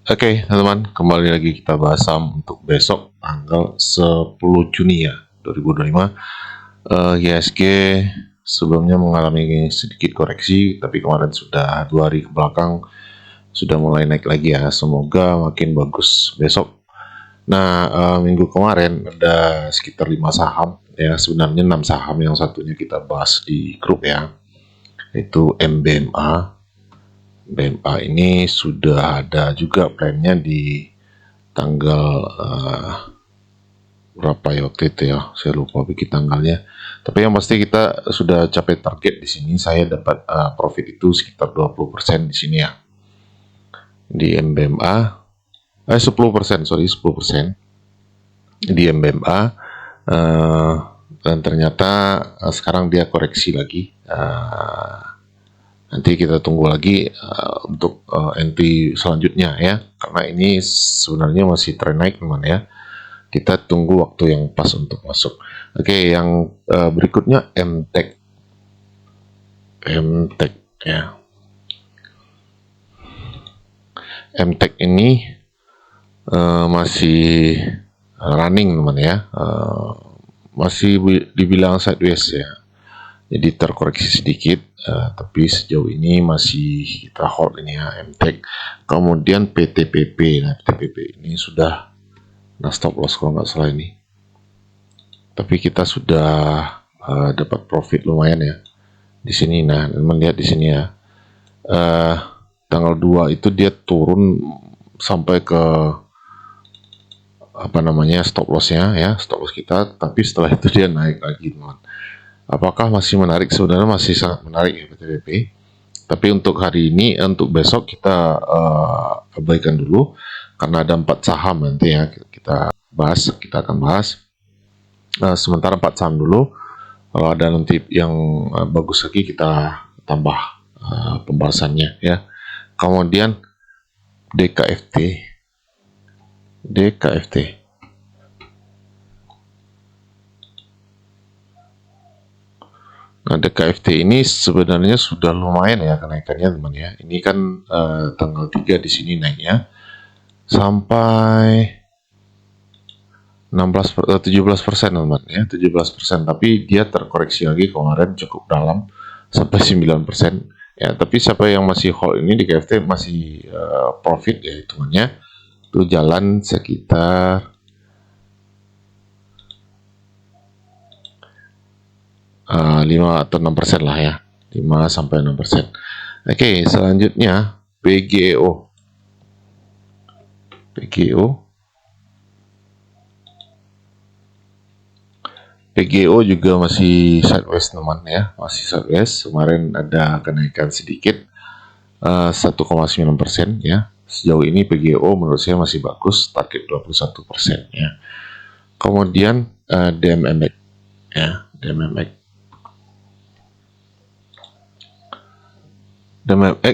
Oke, teman-teman, kembali lagi kita bahas saham untuk besok tanggal 10 Juni ya, 2025. IHSG sebelumnya mengalami sedikit koreksi, tapi kemarin sudah 2 hari ke belakang sudah mulai naik lagi ya. Semoga makin bagus besok. Nah, minggu kemarin ada sekitar 5 saham ya, sebenarnya 6 saham, yang satunya kita bahas di grup ya, itu MBMA. BMA ini sudah ada juga plannya di tanggal berapa ya waktu itu ya, saya lupa bikin tanggalnya, tapi yang pasti kita sudah capai target di sini. Saya dapat profit itu sekitar 20% di sini ya, di MBMA 10%, sorry, 10% di MBMA. Dan ternyata sekarang dia koreksi lagi. Nanti kita tunggu lagi untuk entry selanjutnya ya, karena ini sebenarnya masih tren naik teman ya. Kita tunggu waktu yang pas untuk masuk. Oke, yang berikutnya MTEK. MTEK ya. MTEK ini masih running teman ya. Masih dibilang sideways ya. Jadi terkoreksi sedikit, tapi sejauh ini masih kita hold ini ya, MTEK. Kemudian PTPP. Nah, PTPP ini sudah stop loss kalau nggak salah ini. Tapi kita sudah dapat profit lumayan ya di sini. Nah, melihat di sini ya, tanggal 2 itu dia turun sampai ke apa namanya stop lossnya ya, stop loss kita. Tapi setelah itu dia naik lagi teman. Apakah masih menarik? Sebenarnya masih sangat menarik ya PTPP. Tapi untuk hari ini, untuk besok kita abaikan dulu karena ada 4 saham nanti ya kita bahas, kita akan bahas. Sementara 4 saham dulu. Kalau ada nanti yang bagus lagi kita tambah pembahasannya ya. Kemudian DKFT. Nah, DKFT ini sebenarnya sudah lumayan ya kenaikannya teman ya. Ini kan tanggal 3 di sini naiknya sampai 17% teman ya, 17%. Tapi dia terkoreksi lagi kemarin cukup dalam sampai 9% ya. Tapi siapa yang masih hold ini di KFT masih profit ya hitungannya. Itu jalan sekitar 5 atau 6% lah ya, 5 sampai 6%. Oke, selanjutnya PGEO. PGO juga masih sideways teman ya, masih sideways. Kemarin ada kenaikan sedikit 1,9% ya. Sejauh ini PGO menurut saya masih bagus, target 21% ya. Kemudian DMMX ya, DMMX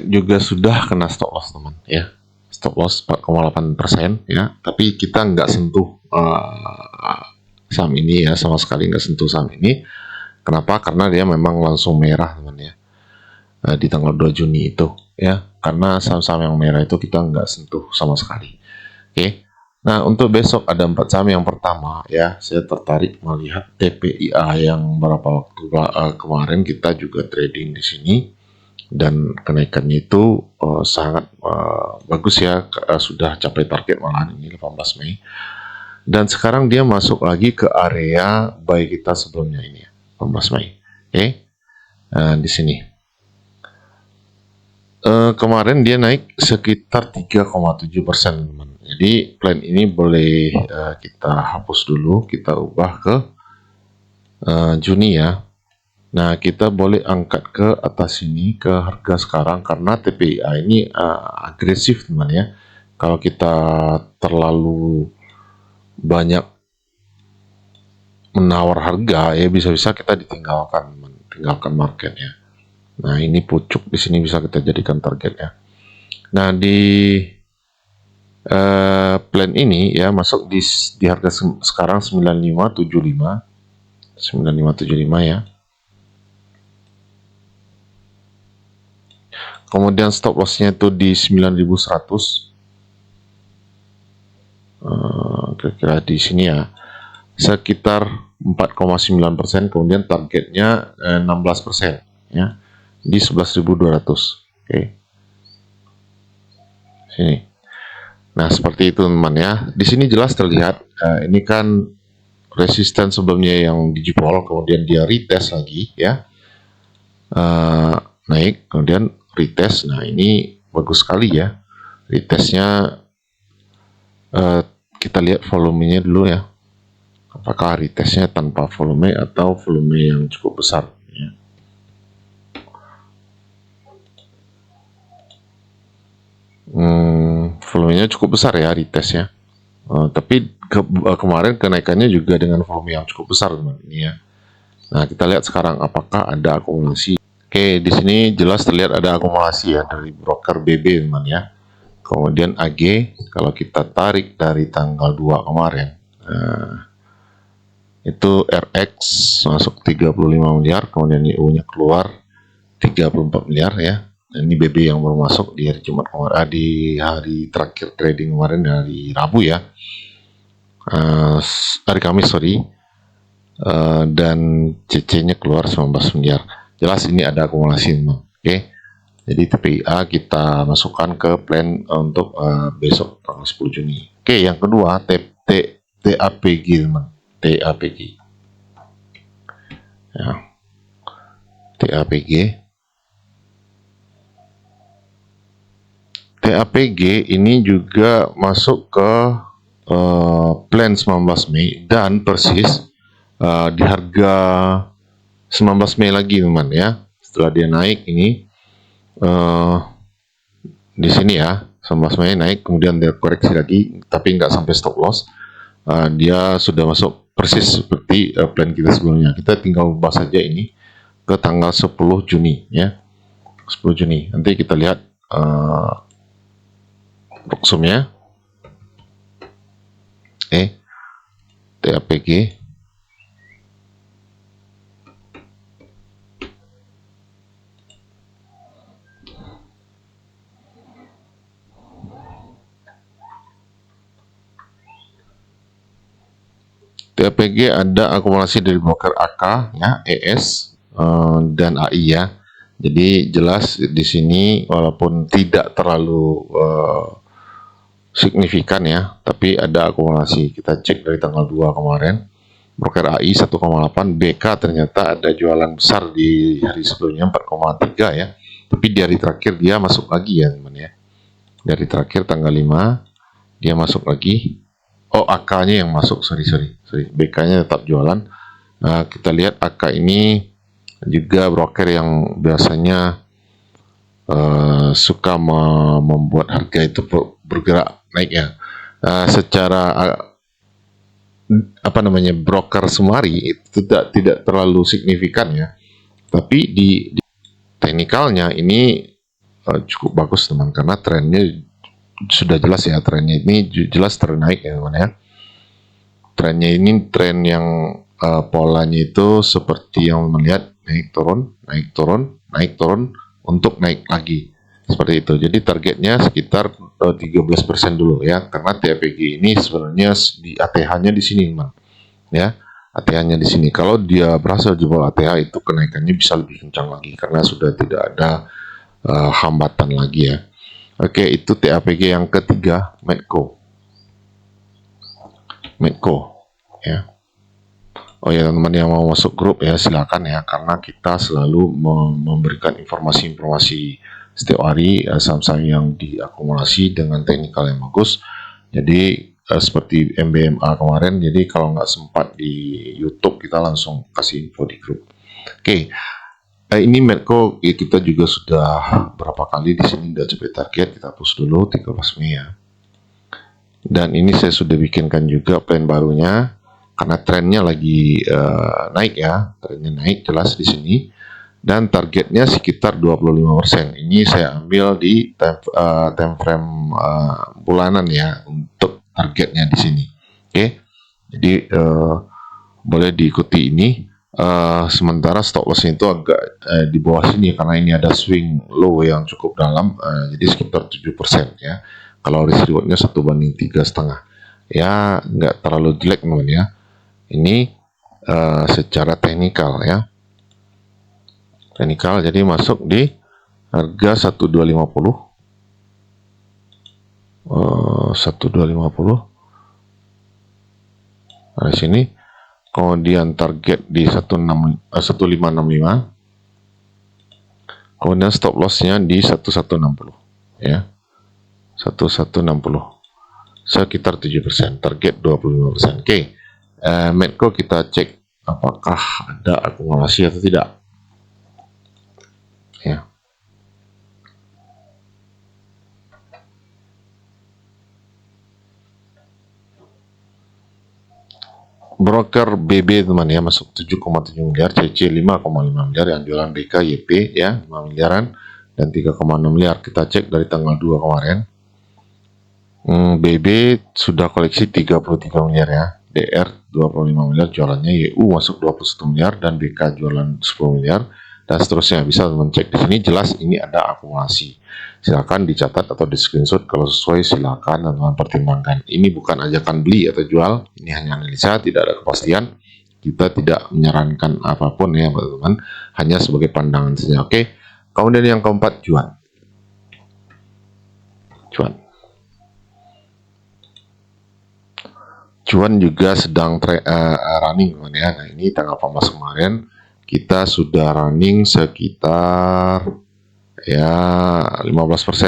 juga sudah kena stop loss teman ya, stop loss 4,8% ya. Tapi kita nggak sentuh saham ini ya, sama sekali nggak sentuh saham ini. Kenapa? Karena dia memang langsung merah teman ya, di tanggal 2 Juni itu ya, karena saham-saham yang merah itu kita nggak sentuh sama sekali. Oke. Nah, untuk besok ada 4 saham. Yang pertama ya, saya tertarik melihat TPIA yang beberapa waktu kemarin kita juga trading di sini, dan kenaikannya itu sangat bagus ya, sudah capai target malahan ini 18 Mei. Dan sekarang dia masuk lagi ke area buy kita sebelumnya ini ya, 18 Mei. Oke. Di sini. Kemarin dia naik sekitar 3,7% teman. Jadi plan ini boleh kita hapus dulu, kita ubah ke Juni ya. Nah, kita boleh angkat ke atas ini ke harga sekarang, karena TPIA ini agresif teman ya. Kalau kita terlalu banyak menawar harga ya, bisa-bisa kita ditinggalkan market ya. Nah, ini pucuk di sini bisa kita jadikan target ya. Nah, di plan ini ya masuk di harga sekarang 9575 ya. Kemudian stop lossnya itu di 9100. kira-kira di sini ya, sekitar 4,9%, kemudian targetnya 16% ya, di 11.200. Oke, sini. Nah, seperti itu teman ya. Di sini jelas terlihat ini kan resisten sebelumnya yang dijebol, kemudian dia retest lagi ya, naik, kemudian retest. Nah, ini bagus sekali ya retestnya. Kita lihat volumenya dulu ya, apakah retestnya tanpa volume atau volume yang cukup besar ya. Volumenya cukup besar ya retestnya, tapi kemarin kenaikannya juga dengan volume yang cukup besar teman ini ya. Nah, kita lihat sekarang apakah ada akumulasi. Oke, di sini jelas terlihat ada akumulasi ya dari broker BB teman ya. Kemudian AG, kalau kita tarik dari tanggal 2 kemarin, itu RX masuk 35 miliar, kemudian IU-nya keluar 34 miliar ya. Dan ini BB yang baru masuk di hari Jumat kemarin, di hari terakhir trading kemarin, hari Rabu ya, hari Kamis sorry. Dan CC-nya keluar 19 miliar. Jelas ini ada akumulasi memang. Oke. Jadi TPIA kita masukkan ke plan untuk besok tanggal 10 Juni. Oke, yang kedua TAPG teman. TAPG. Ya. TAPG. TAPG ini juga masuk ke plan 19 Mei dan persis di harga 19 Mei lagi teman ya. Setelah dia naik ini di sini ya, 19 Mei naik, kemudian dia koreksi lagi, tapi nggak sampai stop loss. Dia sudah masuk persis seperti plan kita sebelumnya. Kita tinggal ubah saja ini ke tanggal 10 Juni ya, 10 Juni. Nanti kita lihat roksumnya. TAPG. TAPG ada akumulasi dari broker AK ya, ES dan AI ya. Jadi jelas di sini walaupun tidak terlalu signifikan ya, tapi ada akumulasi. Kita cek dari tanggal 2 kemarin, broker AI 1,8, BK ternyata ada jualan besar di hari sebelumnya 4,3 ya. Tapi di hari terakhir dia masuk lagi ya teman ya. Dari terakhir tanggal 5 dia masuk lagi. Oh, AK-nya yang masuk, sorry. BK-nya tetap jualan. Kita lihat AK ini juga broker yang biasanya suka membuat harga itu bergerak naik ya. Secara broker sumari itu tidak terlalu signifikan ya. Tapi di teknikalnya ini cukup bagus teman, karena trennya sudah jelas ya, trennya ini jelas ternaik ya teman ya. Trennya ini tren yang polanya itu seperti yang melihat naik turun untuk naik lagi seperti itu. Jadi targetnya sekitar 13% dulu ya, karena TAPG ini sebenarnya di ATH-nya di sini teman ya. ATH-nya di sini. Kalau dia berhasil jebol ATH itu kenaikannya bisa lebih kencang lagi karena sudah tidak ada hambatan lagi ya. Oke, itu TAPG. Yang ketiga, Medco ya. Oh ya, teman-teman yang mau masuk grup ya silakan ya, karena kita selalu memberikan informasi-informasi setiap hari saham-saham yang diakumulasi dengan teknikal yang bagus. Jadi seperti MBMA kemarin, jadi kalau nggak sempat di YouTube kita langsung kasih info di grup. Oke. Ini Medco kita juga sudah berapa kali di sini udah capai target, kita hapus dulu 13 Mei ya. Dan ini saya sudah bikinkan juga plan barunya karena trennya lagi naik ya, trennya naik jelas di sini dan targetnya sekitar 25%. Ini saya ambil di time frame bulanan ya untuk targetnya di sini. Oke. Jadi boleh diikuti ini. Sementara stop lossnya itu agak di bawah sini karena ini ada swing low yang cukup dalam, jadi sekitar 7% ya. Kalau risk rewardnya 1/3,5 ya nggak terlalu jelek teman ya. Ini secara teknikal ya, teknikal. Jadi masuk di harga 1250, 1250. Nah, di sini kemudian target di 1565, kemudian stop lossnya di 1160 ya, 1160, sekitar 7%, target 25%. Oke, Medco kita cek apakah ada akumulasi atau tidak ya. Broker BB teman ya, masuk 7,7 miliar, CC 5,5 miliar, yang jualan BK YP ya 5 miliaran dan 3,6 miliar. Kita cek dari tanggal 2 kemarin. BB sudah koleksi 33 miliar ya, DR 25 miliar jualannya, YU masuk 21 miliar dan BK jualan 10 miliar dan seterusnya. Bisa teman cek di sini, jelas ini ada akumulasi. Silakan dicatat atau di screenshot, kalau sesuai silakan teman-teman pertimbangkan. Ini bukan ajakan beli atau jual, ini hanya analisa, tidak ada kepastian. Kita tidak menyarankan apapun ya teman-teman, hanya sebagai pandangan saja. Oke. Kemudian yang keempat, cuan. Cuan juga sedang running teman ya. Nah, ini tanggal 14 kemarin kita sudah running sekitar ya 15%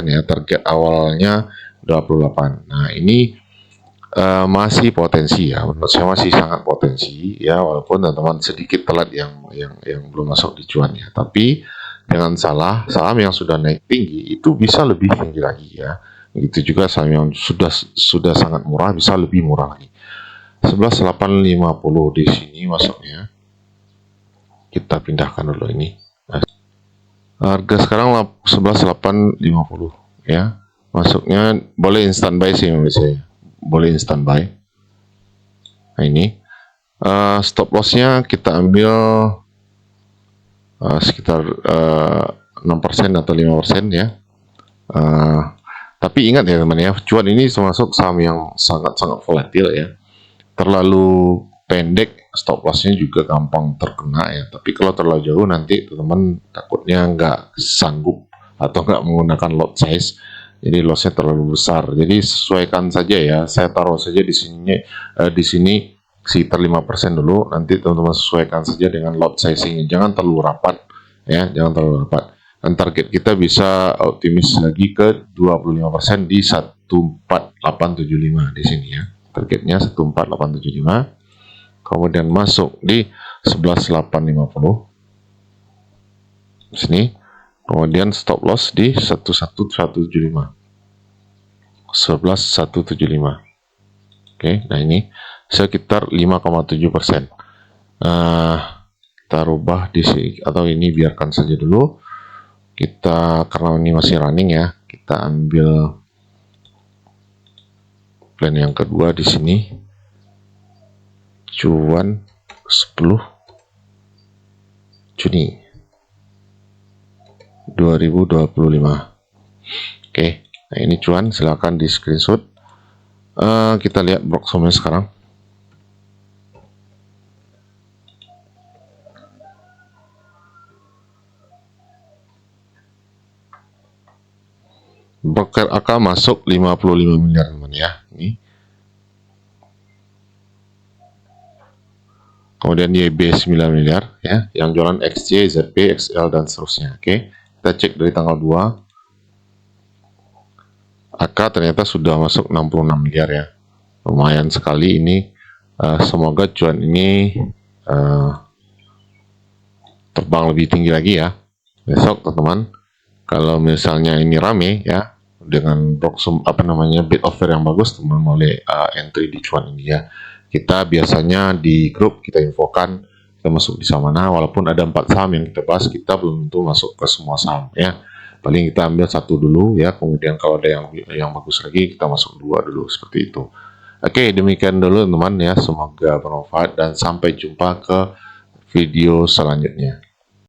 ya, target awalnya 28. Nah, ini masih potensi ya, menurut saya masih sangat potensi ya, walaupun teman-teman sedikit telat yang belum masuk di cuan ya. Tapi jangan salah, saham yang sudah naik tinggi itu bisa lebih tinggi lagi ya. Begitu juga saham yang sudah sangat murah bisa lebih murah lagi. 11.850 di sini masuknya. Kita pindahkan dulu ini. Nah, harga sekarang 11.850 ya. Masuknya boleh instant buy sih misalnya. Boleh instant buy. Nah, ini stop lossnya kita ambil sekitar 6% atau 5% ya. Tapi ingat ya teman ya, cuan ini termasuk saham yang sangat-sangat volatil ya. Terlalu pendek stop lossnya juga gampang terkena ya. Tapi kalau terlalu jauh nanti teman-teman takutnya nggak sanggup atau nggak menggunakan lot size, jadi lossnya terlalu besar. Jadi sesuaikan saja ya. Saya taruh saja di sini sekitar 5% dulu. Nanti teman-teman sesuaikan saja dengan lot sizingnya. Jangan terlalu rapat ya, jangan terlalu rapat. Dan target kita bisa optimis lagi ke 25% di 14875 di sini ya. Targetnya 14875, kemudian masuk di 11.850 sini, kemudian stop loss di 11175, 11.175. Oke, nah ini sekitar 5,7%. Kita rubah di sini atau ini biarkan saja dulu. Kita karena ini masih running ya, kita ambil plan yang kedua di sini, cuan 10 Juni 2025. Oke, nah ini cuan, silakan di screenshot. Kita lihat Broxomnya sekarang. Broker AK masuk 55 miliar teman ya. Ini. Kemudian YB 9 miliar ya, yang jualan XC, ZP, XL dan seterusnya. Oke. Kita cek dari tanggal 2. AK ternyata sudah masuk 66 miliar ya. Lumayan sekali ini. Semoga cuan ini terbang lebih tinggi lagi ya. Besok teman-teman, kalau misalnya ini rame ya, dengan bid offer yang bagus, teman boleh entry di cuan ini ya. Kita biasanya di grup kita infokan kita masuk di saham mana, walaupun ada 4 saham yang kita bahas, kita belum tentu masuk ke semua saham ya. Paling kita ambil 1 dulu ya, kemudian kalau ada yang bagus lagi kita masuk 2 dulu, seperti itu. Oke, demikian dulu teman-teman ya, semoga bermanfaat dan sampai jumpa ke video selanjutnya.